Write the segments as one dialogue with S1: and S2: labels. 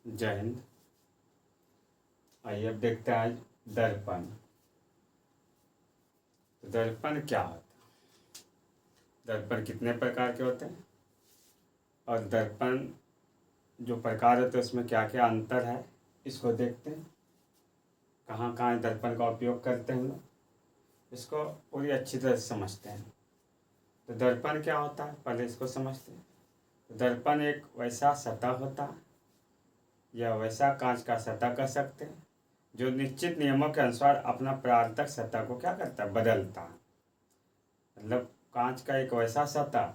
S1: जय हिंद। आइए अब देखते हैं आज दर्पण। तो दर्पण क्या होता है, दर्पण कितने प्रकार के होते हैं और दर्पण जो प्रकार होते हैं उसमें क्या क्या अंतर है, इसको देखते हैं। कहाँ कहाँ दर्पण का उपयोग करते हैं हम लोग, इसको पूरी अच्छी तरह से समझते हैं। तो दर्पण क्या होता है पहले इसको समझते हैं। तो दर्पण एक वैसा सतह होता है या वैसा कांच का सतह कह सकते हैं जो निश्चित नियमों के अनुसार अपना परावर्तक सतह को क्या करता है, बदलता है। मतलब कांच का एक वैसा सतह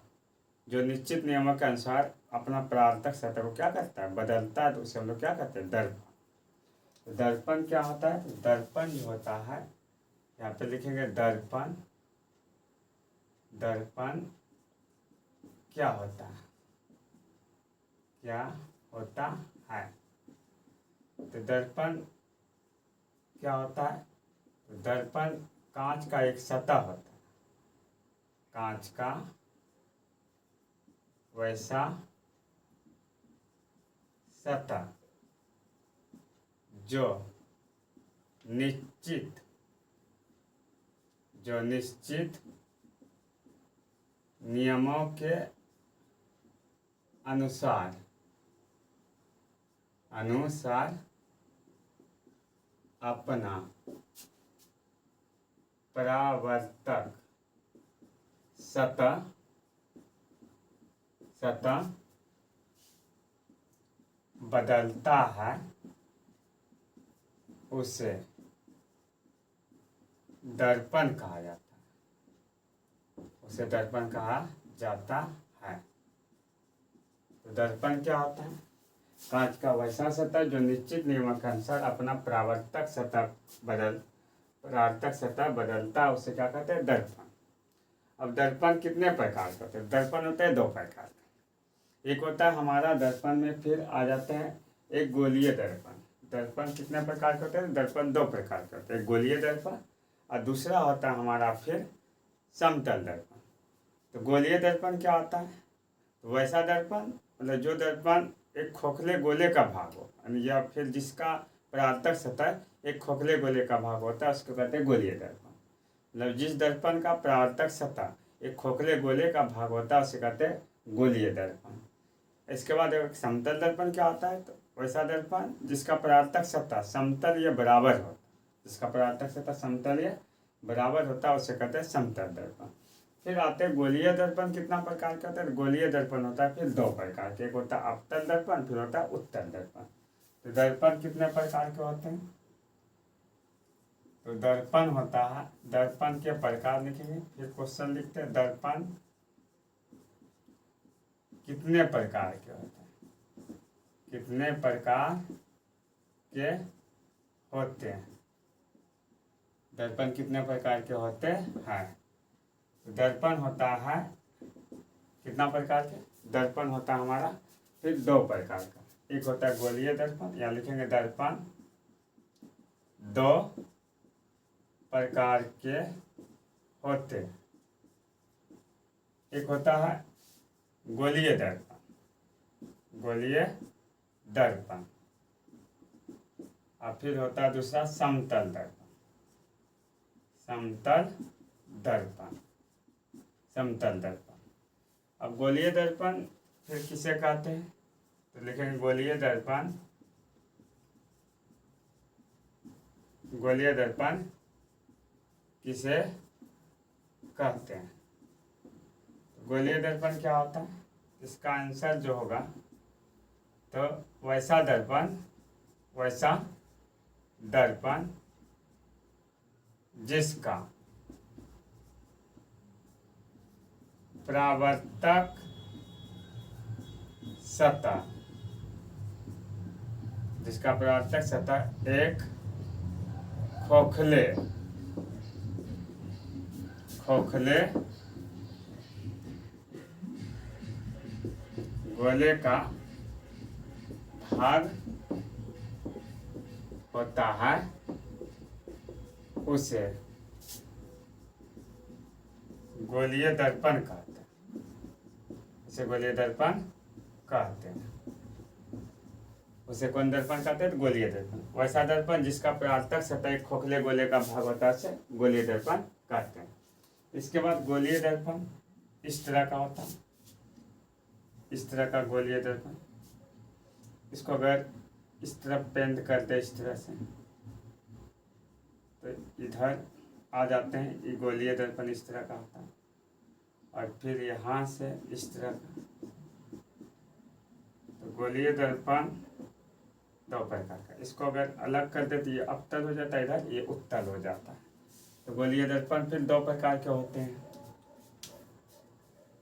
S1: जो निश्चित नियमों के अनुसार अपना परावर्तक सतह को क्या करता है, बदलता है। तो उसे हम लोग क्या कहते हैं, दर्पण। तो दर्पण क्या होता है, दर्पण जो होता है यहाँ पे लिखेंगे दर्पण। दर्पण क्या होता है, क्या होता है। तो दर्पण क्या होता है, तो दर्पण कांच का एक सतह होता है, कांच का वैसा सतह जो निश्चित नियमों के अनुसार अपना परावर्तक सतह बदलता है, उसे दर्पण कहा जाता है। उसे दर्पण कहा जाता है। तो दर्पण क्या होता है, कांच का वैसा सतह जो निश्चित नियमों के अनुसार अपना परावर्तक सतह बदलता है, उसे क्या कहते हैं, दर्पण। अब दर्पण कितने प्रकार के होते हैं, दर्पण होते हैं दो प्रकार के। एक होता है हमारा दर्पण में फिर आ जाते हैं एक गोलीय दर्पण। दर्पण कितने प्रकार के होते हैं, दर्पण दो प्रकार के होते हैं, गोलीय दर्पण और दूसरा होता है हमारा फिर समतल दर्पण। तो गोलीय दर्पण क्या होता है, तो वैसा दर्पण मतलब जो दर्पण एक खोखले गोले का भाग हो, या फिर जिसका परावर्तक सतह एक खोखले गोले का भाग होता है, उसको कहते हैं गोलीय दर्पण। मतलब जिस दर्पण का परावर्तक सतह एक खोखले गोले का भाग होता है उसे कहते हैं गोलीय दर्पण। इसके बाद एक समतल दर्पण क्या होता है, तो वैसा दर्पण जिसका परावर्तक सतह समतल या बराबर होता है, जिसका परावर्तक सतह समतल या बराबर होता है उसे कहते हैं समतल दर्पण। फिर आते हैं गोलीय दर्पण। कितना प्रकार का होता है, गोलीय दर्पण होता है फिर दो प्रकार के, एक होता है अवतल दर्पण, फिर होता है उत्तल दर्पण। तो दर्पण कितने प्रकार के होते हैं, तो दर्पण होता है, दर्पण के प्रकार लिखेंगे, फिर क्वेश्चन लिखते हैं दर्पण कितने प्रकार के होते हैं, कितने प्रकार के होते हैं, दर्पण कितने प्रकार के होते हैं। दर्पण होता है कितना प्रकार के, दर्पण होता है हमारा फिर दो प्रकार का। एक होता है गोलीय दर्पण, या लिखेंगे दर्पण दो प्रकार के होते। एक होता है गोलीय दर्पण और फिर होता है दूसरा समतल दर्पण। अब गोलीय दर्पण फिर किसे कहते हैं, तो लिखेंगे गोलीय दर्पण किसे कहते हैं। गोलीय दर्पण क्या होता है, इसका आंसर जो होगा, तो वैसा दर्पण जिसका परावर्तक सतह एक खोखले गोले का भाग होता है, उसे गोलीय दर्पण कहते हैं। इसे गोलीय दर्पण कहते हैं। उसे कौन दर्पण कहते हैं? गोलीय दर्पण। वैसा दर्पण जिसका परावर्तक सतह एक खोखले गोले का भाग होता है उसे गोलीय दर्पण कहते हैं। इसके बाद गोलीय दर्पण इस तरह का होता है, इस तरह का गोलीय दर्पण। इसको अगर इस तरफ पेंट करते इस तरह से तो इधर आ जाते हैं, ये गोलीय दर्पण इस तरह का होता है। और फिर यहाँ से इस तरह का, तो गोलीय दर्पण दो प्रकार का। इसको अगर अलग कर दे तो ये अवतल हो जाता है, इधर ये उत्तल हो जाता है। तो गोलीय दर्पण फिर दो प्रकार के होते हैं।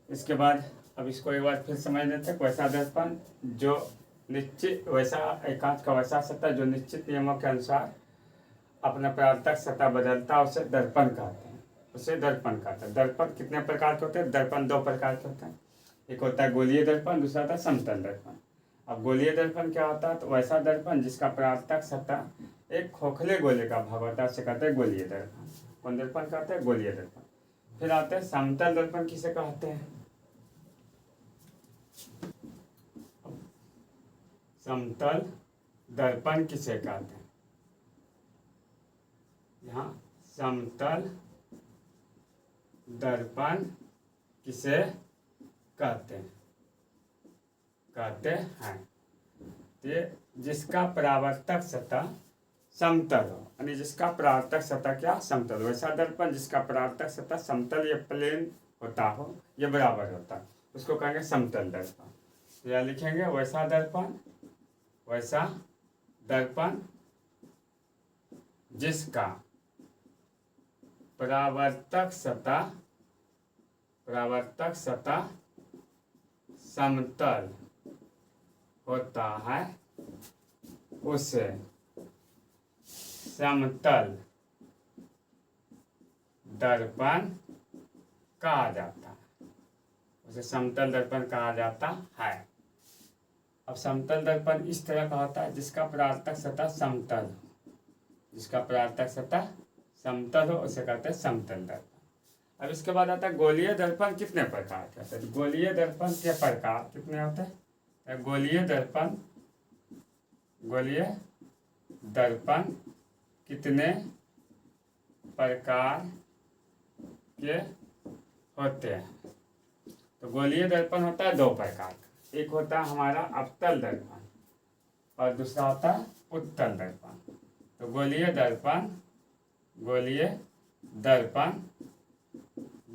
S1: इसके बाद अब इसको एक बार फिर समझ लेते हैं। वैसा दर्पण जो निश्चित, वैसा एकांश का वैसा सतह जो निश्चित नियमों के अनुसार अपना परावर्तक सतह बदलता है उसे दर्पण कहते हैं, उसे दर्पण कहते हैं। दर्पण कितने प्रकार के होते हैं? दर्पण दो प्रकार के होते हैं। एक होता है गोलीय दर्पण, दूसरा होता है समतल दर्पण। अब गोलीय दर्पण क्या होता है? तो वैसा दर्पण जिसका परावर्तक सतह एक खोखले गोले का भाग होता है उसे कहते हैं गोलीय दर्पण। कौन दर्पण कहते हैं? गोलीय दर्पण। फिर आते हैं समतल दर्पण। किसे कहते हैं? समतल दर्पण किसे कहते हैं? यहाँ समतल दर्पण किसे कहते हैं? कहते हैं ये जिसका परावर्तक सतह समतल हो, यानी जिसका परावर्तक सतह क्या? समतल। वैसा दर्पण जिसका परावर्तक सतह समतल या प्लेन होता हो, या बराबर होता है, उसको कहेंगे समतल दर्पण। तो यहाँ लिखेंगे वैसा दर्पण, वैसा दर्पण जिसका परावर्तक सतह समतल होता है उसे समतल दर्पण कहा जाता है, उसे समतल दर्पण कहा जाता है। अब समतल दर्पण इस तरह का होता है जिसका परावर्तक सतह समतल हो, जिसका परावर्तक सतह समतल हो उसे कहते हैं समतल दर्पण। अब इसके बाद आता है गोलीय दर्पण कितने प्रकार के होते हैं? गोलीय दर्पण के प्रकार कितने होते हैं? गोलीय दर्पण कितने प्रकार के होते हैं? तो गोलीय दर्पण होता है दो प्रकार का। एक होता है हमारा अवतल दर्पण और दूसरा होता है उत्तल दर्पण। तो गोलीय दर्पण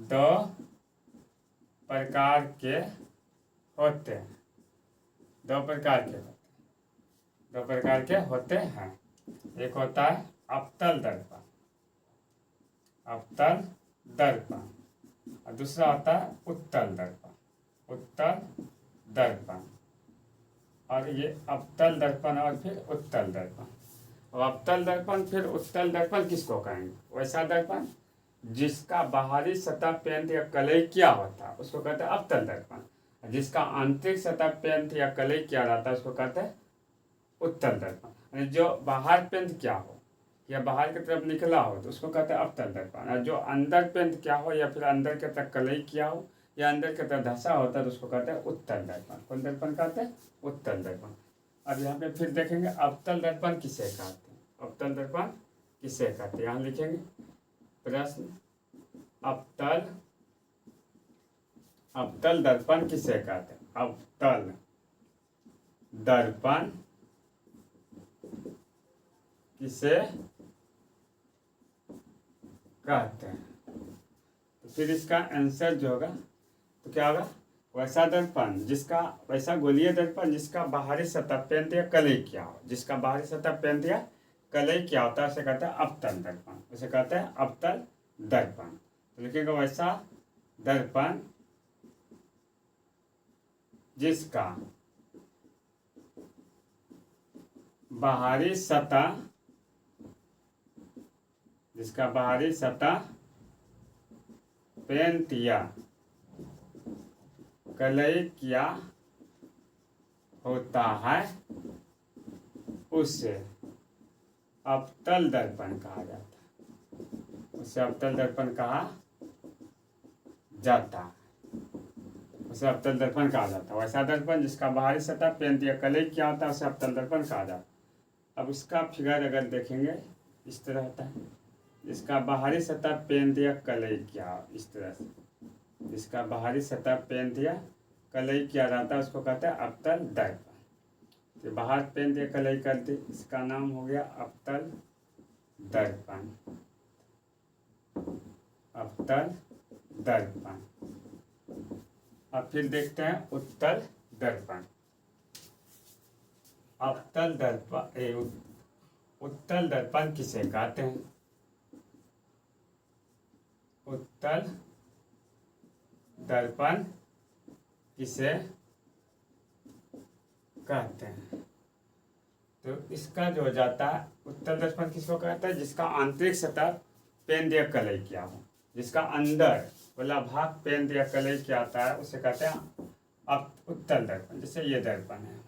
S1: दो प्रकार के होते हैं, दो प्रकार के हैं। एक होता है अवतल दर्पण और दूसरा होता है उत्तल दर्पण। और ये अवतल दर्पण और फिर उत्तल दर्पण। और अवतल दर्पण फिर उत्तल दर्पण किसको कहेंगे? वैसा दर्पण जिसका बाहरी सतह पेंट या कलई किया होता है उसको कहते हैं अवतल दर्पण। जिसका आंतरिक सतह पेंट या कलई किया जाता है उसको कहते हैं उत्तल दर्पण। यानी जो बाहर पेंट किया हो या बाहर की तरफ निकला हो तो उसको कहते हैं अवतल दर्पण। और जो अंदर पेंट किया हो या फिर अंदर की तरफ कलई किया हो या अंदर की तरफ धंसा होता है तो उसको कहते हैं उत्तल दर्पण। कौन दर्पण कहते हैं? उत्तल दर्पण। अब यहाँ पे फिर देखेंगे अवतल दर्पण किसे कहते हैं? अवतल दर्पण किसे कहते हैं? यहाँ लिखेंगे प्रश्न, अवतल दर्पण किसे कहते हैं? अवतल दर्पण किसे कहते हैं? तो फिर इसका आंसर जो होगा तो क्या होगा? वैसा दर्पण जिसका, वैसा गोलीय दर्पण जिसका बाहरी सतह पेंट या कलई किया हो, जिसका बाहरी सतह पेंट या कलई किया होता है उसे कहते हैं अवतल दर्पण, उसे कहते हैं अवतल दर्पण। तो लिखेगा वैसा दर्पण जिसका बाहरी सतह पेंट या कलई किया होता है उसे अवतल दर्पण कहा जाता है, उसे अवतल दर्पण कहा जाता है, उसे अवतल दर्पण कहा जाता है। वैसा दर्पण जिसका बाहरी सतह पेंट या कलई किया होता है उसे अवतल दर्पण कहा जाता है। अब इसका फिगर अगर देखेंगे इस तरह होता है, जिसका बाहरी सतह पेंट या कलई किया, इस तरह से जिसका बाहरी सतह पेंट या कलई किया जाता है उसको कहते हैं अवतल दर्पण। तो बाहर पेंट या कलई करती, इसका नाम हो गया अवतल दर्पण। अवतल दर्पण। अब फिर देखते हैं उत्तल दर्पण। अवतल दर्पण, उत्तल दर्पण किसे कहते हैं? उत्तल दर्पण किसे कहते हैं? तो इसका जो हो जाता है, उत्तल दर्पण किसको कहता है? जिसका आंतरिक सतह पेंट या कलई किया हो, जिसका अंदर वाला भाग पेंट या कलई किया आता है उसे कहते हैं अब उत्तल दर्पण। जैसे ये दर्पण है,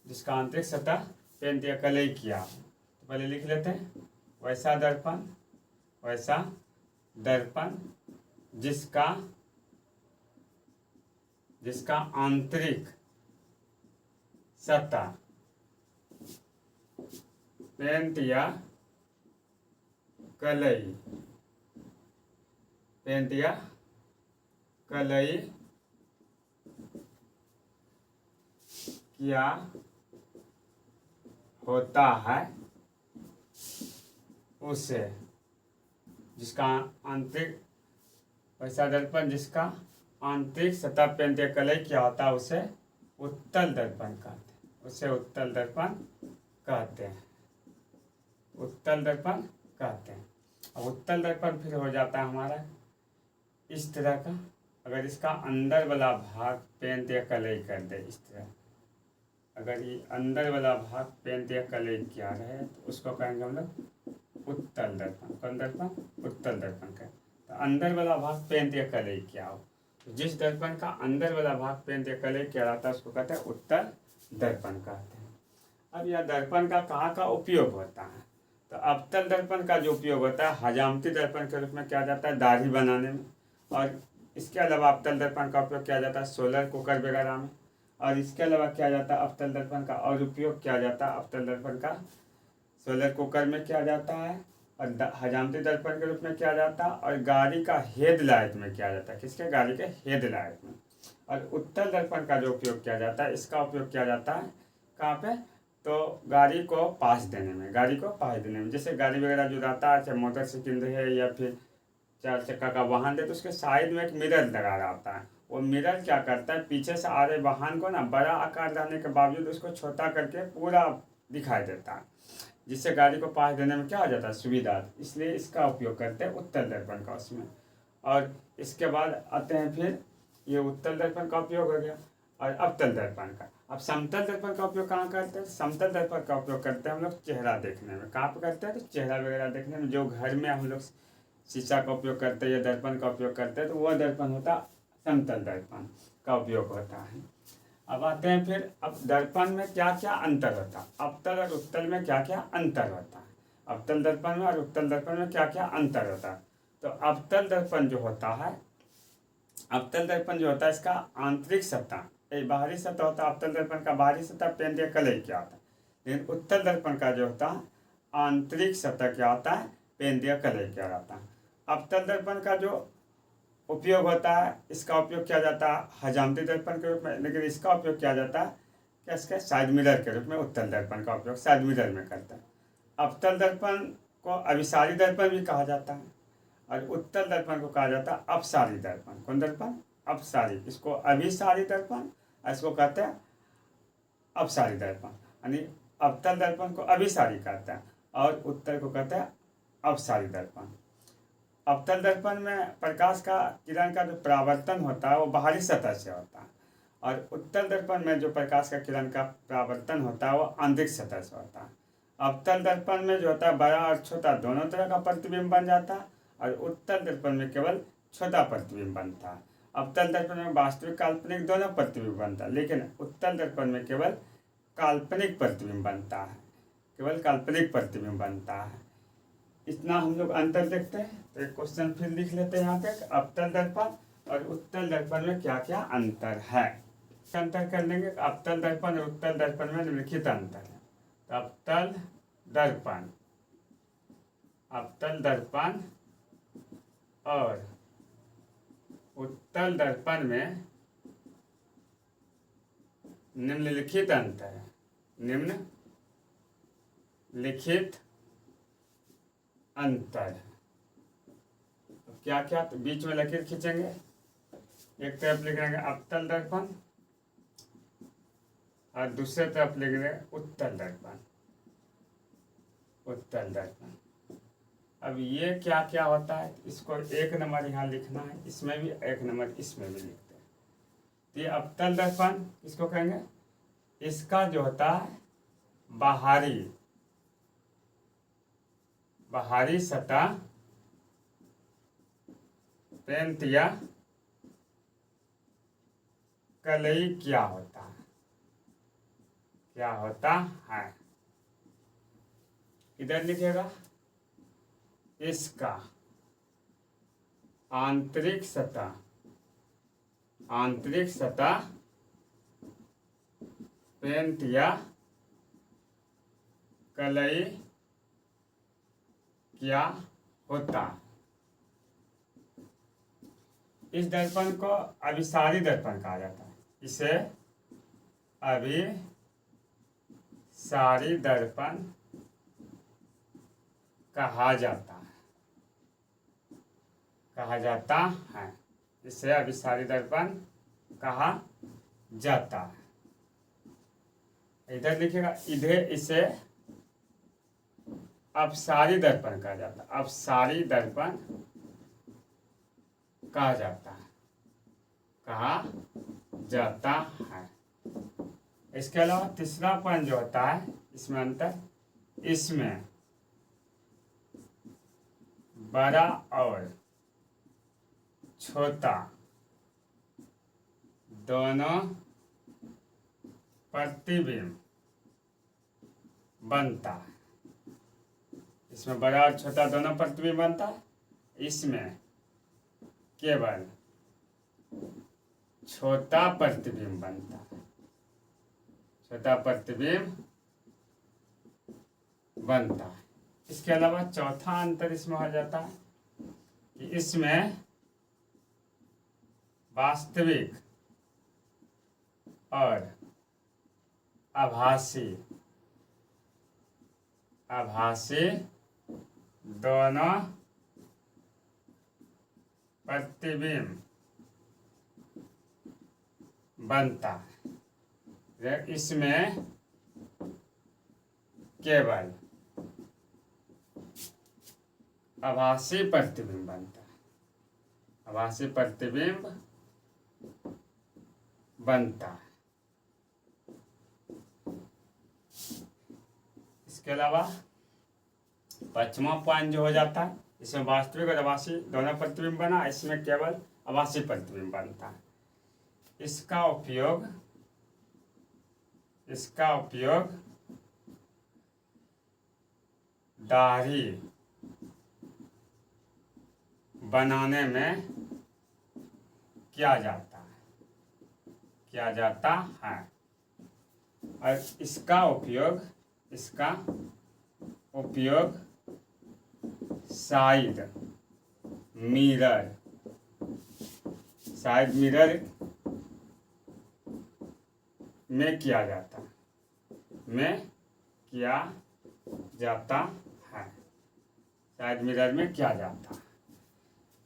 S1: जिसका आंतरिक सतह पेंट या कलई किया हो, तो पहले लिख लेते हैं वैसा दर्पण। वैसा दर्पण जिसका आंतरिक सतह पेंट या कलई किया होता है उसे, जिसका आंतरिक, वैसा दर्पण जिसका आंतरिक सतह पेंट या कलई किया होता है उसे उत्तल दर्पण कहते हैं। उसे उत्तल दर्पण कहते हैं। उत्तल दर्पण कहते हैं। अब उत्तल दर्पण फिर हो जाता है हमारा इस तरह का। अगर इसका अंदर वाला भाग पेंट या कलई कर दे इस तरह, अगर ये अंदर वाला भाग पेंट या कलई किया रहे तो उसको कहेंगे हम लोग उत्तल दर्पण। कौन दर्पण? उत्तल दर्पण का। तो अंदर वाला भाग पेंट या कलई किया हो, तो जिस दर्पण का अंदर वाला भाग पेंट या कलई किया रहता है उसको कहते हैं उत्तल दर्पण कहते हैं। अब यह दर्पण का कहाँ का उपयोग होता है? तो अवतल दर्पण का जो उपयोग होता है हजामती दर्पण के रूप में किया जाता है दाढ़ी बनाने में, और इसके अलावा अवतल दर्पण का उपयोग किया जाता है सोलर कुकर वगैरह में। और इसके अलावा किया जाता है अवतल दर्पण का और उपयोग किया जाता है, अवतल दर्पण का सोलर कुकर में किया जाता है, और हजामती दर्पण के रूप में किया जाता है, और गाड़ी का हेडलाइट में किया जाता है। किसके? गाड़ी के हेडलाइट में। और उत्तल दर्पण का जो उपयोग किया जाता है, इसका उपयोग किया जाता है कहाँ पे? तो गाड़ी को पास देने में, जैसे गाड़ी वगैरह जो रहता है, चाहे मोटरसाइकिल है या फिर 4 चक्का का वाहन है, तो उसके साइड में एक मिरर लगा रहता है। वो मिरर क्या करता है, पीछे से आ रहे वाहन को ना बड़ा आकार रहने के बावजूद उसको छोटा करके पूरा दिखाई देता है, जिससे गाड़ी को पास देने में क्या हो जाता है, सुविधा। इसलिए इसका उपयोग करते हैं उत्तल दर्पण का उसमें। और इसके बाद आते हैं फिर ये उत्तल दर्पण का उपयोग हो गया, और अवतल दर्पण का। अब समतल दर्पण का उपयोग कहाँ करते हैं? समतल दर्पण का उपयोग करते हैं हम लोग चेहरा देखने में। कहाँ पर करते हैं? तो चेहरा वगैरह देखने में। जो घर में हम लोग शीशा का उपयोग करते हैं या दर्पण का उपयोग करते हैं तो वह दर्पण होता है समतल दर्पण का उपयोग होता है। अब आते हैं फिर, अब दर्पण में क्या क्या अंतर होता है, अवतल और उत्तल में क्या क्या अंतर होता है, अवतल दर्पण में और उत्तल दर्पण में क्या क्या अंतर होता है। तो अवतल दर्पण जो होता है, इसका आंतरिक सतह, बाहरी सतह होता है अवतल दर्पण का, बाहरी सतह पेंट या कलई क्या होता है। लेकिन उत्तल दर्पण का जो होता है आंतरिक सतह क्या होता है, पेंट या कलई क्या रहता है। अवतल दर्पण का जो उपयोग होता है, इसका उपयोग किया जाता है हजामती दर्पण के रूप में, लेकिन इसका उपयोग किया जाता है इसके साइड मिरर के रूप में। उत्तल दर्पण का उपयोग साइड मिरर में करता है। अवतल दर्पण को अभिसारी दर्पण भी कहा जाता है, और उत्तल दर्पण को कहा जाता है अपसारी दर्पण। कौन दर्पण? अपसारी। इसको अभिसारी दर्पण, इसको कहते हैं अपसारी दर्पण। यानी अवतल दर्पण को अभिसारी कहते हैं और उत्तल को कहते हैं अपसारी दर्पण। अवतल दर्पण में प्रकाश का किरण का जो परावर्तन होता है वो बाहरी सतह से होता है, और उत्तल दर्पण में जो प्रकाश का किरण का परावर्तन होता है वो आंतरिक सतह से होता है। अवतल दर्पण में जो होता है बड़ा और छोटा दोनों तरह का प्रतिबिंब बन जाता है, और उत्तल दर्पण में केवल छोटा प्रतिबिंब बनता है। अवतल दर्पण में वास्तविक काल्पनिक दोनों प्रतिबिंब बनता है, लेकिन उत्तल दर्पण में केवल काल्पनिक प्रतिबिंब बनता है, केवल काल्पनिक प्रतिबिंब बनता है। इतना हम लोग अंतर देखते हैं। तो एक क्वेश्चन फिर लिख लेते हैं यहाँ पे, अवतल दर्पण और उत्तल दर्पण में क्या क्या अंतर है। अंतर कर लेंगे। अवतल दर्पण और उत्तल दर्पण में निम्नलिखित अंतर है। तो अवतल दर्पण और उत्तल दर्पण में निम्नलिखित अंतर है। निम्नलिखित अंतर। क्या क्या, तो बीच में लकीर खींचेंगे। एक तरफ लिख लेंगे अवतल दर्पण और दूसरे तरफ लिख लेंगे उत्तल दर्पण। अब ये क्या क्या होता है, इसको 1 नंबर यहाँ लिखना है, इसमें भी 1 नंबर, इसमें भी लिखते हैं। तो ये अवतल दर्पण किसको कहेंगे, इसका जो होता है बाहरी सतह पेंट या कलई क्या होता है, इधर लिखेगा इसका आंतरिक सतह पेंट या कलई क्या होता है। इस दर्पण को अभिसारी दर्पण कहा जाता है। इसे अभिसारी दर्पण कहा जाता है। इसे अभिसारी दर्पण कहा जाता है। इधर लिखेगा, इधर इसे अपसारी दर्पण कहा जाता है। अपसारी दर्पण कहा जाता है। इसके अलावा तीसरा पॉइंट जो होता है, इसमें अंतर, इसमें बड़ा और छोटा दोनों प्रतिबिंब बनता है। इसमें बड़ा और छोटा दोनों प्रतिबिंब बनता है। इसमें केवल छोटा प्रतिबिंब बनता है। इसके अलावा चौथा अंतर इसमें हो जाता है कि इसमें वास्तविक और आभासी दोनों प्रतिबिंब बनता है। इसमें केवल आभासी प्रतिबिंब बनता है। इसके अलावा पांचवा पॉइंट जो हो जाता है, इसमें वास्तविक और आभासी दोनों प्रतिबिंब बना, इसमें केवल आभासी प्रतिबिंब बनता है। इसका उपयोग दाढ़ी बनाने में किया जाता है। और इसका उपयोग साइड मिरर में किया जाता है। साइड मिरर में किया जाता है।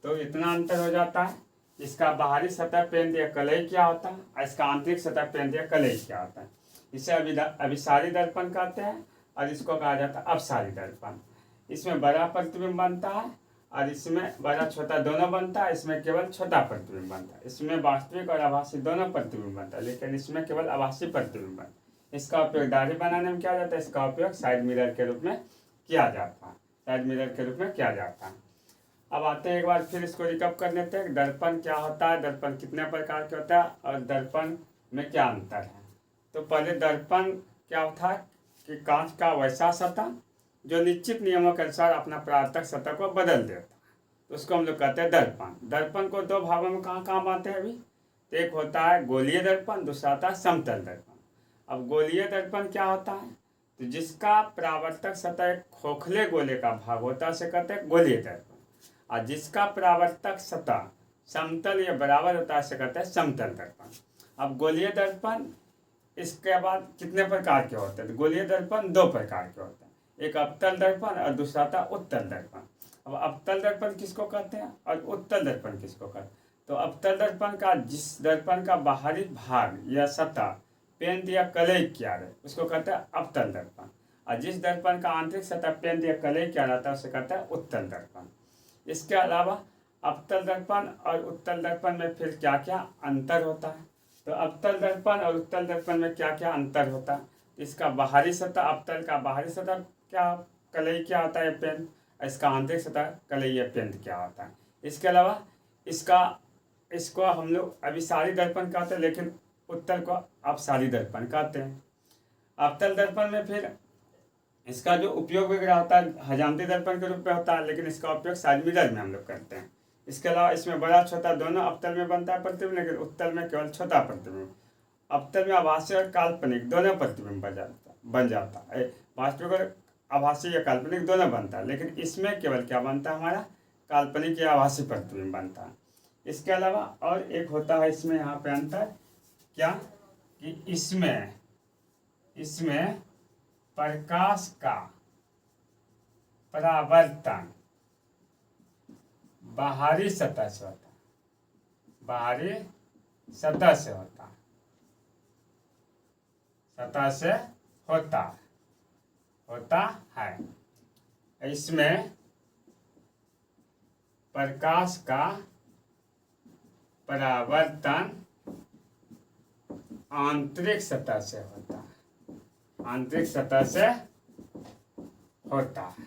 S1: तो इतना अंतर हो जाता है। इसका बाहरी सतह पेंट या कलई क्या होता है और इसका आंतरिक सतह पेंट या कलई क्या होता है। इसे अभिसारी दर्पण कहते हैं और इसको कहा जाता है अपसारी दर्पण। इसमें बड़ा प्रतिबिंब बनता है और इसमें बड़ा छोटा दोनों बनता है। इसमें केवल छोटा प्रतिबिंब बनता है। इसमें वास्तविक और आभासी दोनों प्रतिबिंब बनता है, लेकिन इसमें केवल आभासी प्रतिबिंब बनता है। इसका उपयोग दाढ़ी बनाने में किया जाता है। इसका उपयोग साइड मिरर के रूप में किया जाता है। अब आते हैं, एक बार फिर इसको रिकअप कर लेते हैं। दर्पण क्या होता है, दर्पण कितने प्रकार के होता है और दर्पण में क्या अंतर है। तो पहले दर्पण क्या था कि कांच का वैसा सतह जो निश्चित नियमों के अनुसार अपना परावर्तक सतह को बदल देता है। तो उसको हम लोग कहते हैं दर्पण। दर्पण को दो भागों में कहाँ कहाँ बांटते हैं अभी, तो एक होता है गोलीय दर्पण, दूसरा होता है समतल दर्पण। अब गोलीय दर्पण क्या होता है, तो जिसका परावर्तक सतह एक खोखले गोले का भाग होता है उसे कहते हैं गोलीय दर्पण, और जिसका परावर्तक सतह समतल या बराबर होता है उसे कहते हैं समतल दर्पण। अब गोलीय दर्पण इसके बाद कितने प्रकार के होते हैं, तो गोलीय दर्पण दो प्रकार के होते हैं, एक अवतल दर्पण और दूसरा था उत्तल दर्पण। अब अवतल दर्पण किसको कहते हैं और उत्तल दर्पण किसको कहते हैं, तो अवतल दर्पण का जिस दर्पण का बाहरी भाग या सतह पेंट या कलई किया रहे उसको कहते हैं अवतल दर्पण, और जिस दर्पण का आंतरिक सतह पेंट या कलई किया रहता है उसे कहते हैं उत्तल दर्पण। इसके अलावा अवतल दर्पण और उत्तल दर्पण में फिर क्या क्या अंतर होता है, तो अवतल दर्पण और उत्तल दर्पण में क्या क्या अंतर होता है, इसका बाहरी सतह, अवतल का बाहरी सतह क्या कलई क्या होता है पेंट, इसका आंतरिक सतह कलई या पेंट क्या होता है। इसके अलावा इसको हम लोग अभिसारी दर्पण कहते हैं, लेकिन उत्तल को अपसारी दर्पण कहते हैं। अवतल दर्पण में फिर इसका जो उपयोग वगैरह होता है हजामती दर्पण के रूप में होता है, लेकिन इसका उपयोग साइड मिरर में हम लोग करते हैं। इसके अलावा इसमें बड़ा छोटा दोनों अवतल में बनता है प्रतिबिंब, लेकिन उत्तल में केवल छोटा प्रतिबिंब। अवतल में आभासी और काल्पनिक दोनों प्रतिबिंब बन जाता है, वास्तविक और आभासी या काल्पनिक दोनों बनता है, लेकिन इसमें केवल क्या बनता है हमारा काल्पनिक या आभासी प्रतिबिंब बनता है। इसके अलावा और एक होता है इसमें यहाँ पे अंतर क्या, कि इसमें प्रकाश का परावर्तन बाहरी सतह से होता है, बाहरी सतह से होता है। इसमें प्रकाश का परावर्तन आंतरिक सतह से होता है।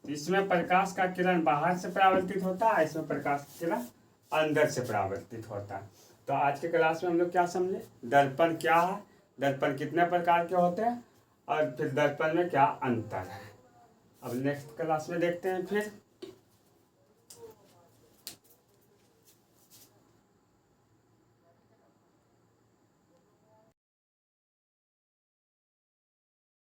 S1: तो इसमें प्रकाश का किरण बाहर से परावर्तित होता है, इसमें प्रकाश का किरण अंदर से परावर्तित होता है। तो आज के क्लास में हम लोग क्या समझे, दर्पण क्या है, दर्पण कितने प्रकार के होते हैं, और फिर दर्पण में क्या अंतर है। अब नेक्स्ट क्लास में देखते हैं फिर।